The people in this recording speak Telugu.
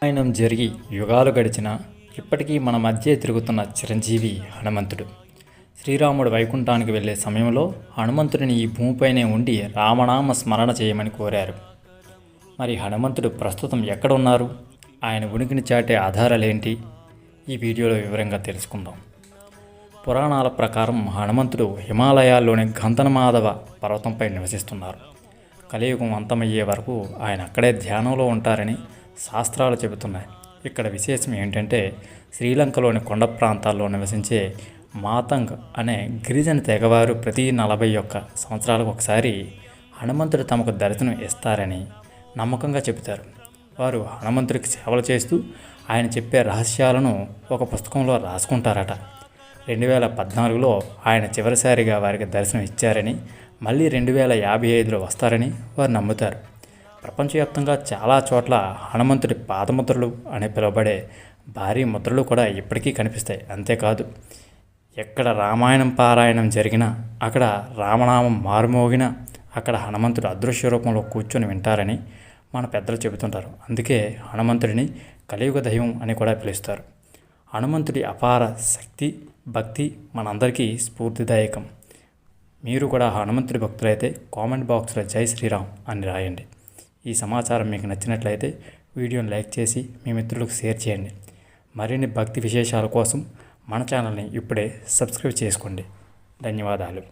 రామాయణం జరిగి యుగాలు గడిచినా ఇప్పటికీ మన మధ్య తిరుగుతున్న చిరంజీవి హనుమంతుడు. శ్రీరాముడు వైకుంఠానికి వెళ్ళే సమయంలో హనుమంతుడిని ఈ భూమిపైనే ఉండి రామనామ స్మరణ చేయమని కోరారు. మరి హనుమంతుడు ప్రస్తుతం ఎక్కడ ఉన్నారు? ఆయన ఉనికిని చాటే ఆధారాలేంటి? ఈ వీడియోలో వివరంగా తెలుసుకుందాం. పురాణాల ప్రకారం హనుమంతుడు హిమాలయాల్లోని గంధమాధవ పర్వతంపై నివసిస్తున్నారు. కలియుగం అంతమయ్యే వరకు ఆయన అక్కడే ధ్యానంలో ఉంటారని శాస్త్రాలు చెబుతున్నాయి. ఇక్కడ విశేషం ఏంటంటే, శ్రీలంకలోని కొండ ప్రాంతాల్లో నివసించే మాతంగ్ అనే గిరిజన తెగవారు ప్రతి 41 సంవత్సరాలకు ఒకసారి హనుమంతుడు తమకు దర్శనం ఇస్తారని నమ్మకంగా చెబుతారు. వారు హనుమంతుడికి సేవలు చేస్తూ ఆయన చెప్పే రహస్యాలను ఒక పుస్తకంలో రాసుకుంటారట. 2014లో ఆయన చివరిసారిగా వారికి దర్శనం ఇచ్చారని, మళ్ళీ 2055లో వస్తారని వారు నమ్ముతారు. ప్రపంచవ్యాప్తంగా చాలా చోట్ల హనుమంతుడి పాదముద్రలు అని పిలువబడే భారీ ముద్రలు కూడా ఇప్పటికీ కనిపిస్తాయి. అంతేకాదు, ఎక్కడ రామాయణం పారాయణం జరిగినా, అక్కడ రామనామం మారుమోగినా అక్కడ హనుమంతుడు అదృశ్య రూపంలో కూర్చొని వింటారని మన పెద్దలు చెబుతుంటారు. అందుకే హనుమంతుడిని కలియుగ దైవం అని కూడా పిలుస్తారు. హనుమంతుడి అపార శక్తి, భక్తి మనందరికీ స్ఫూర్తిదాయకం. మీరు కూడా హనుమంతుడి భక్తులైతే కామెంట్ బాక్స్లో జై శ్రీరామ్ అని రాయండి. ఈ సమాచారం మీకు నచ్చినట్లయితే వీడియోని లైక్ చేసి మీ మిత్రులకు షేర్ చేయండి. మరిన్ని భక్తి విశేషాల కోసం మన ఛానల్ని ఇప్పుడే సబ్స్క్రైబ్ చేసుకోండి. ధన్యవాదాలు.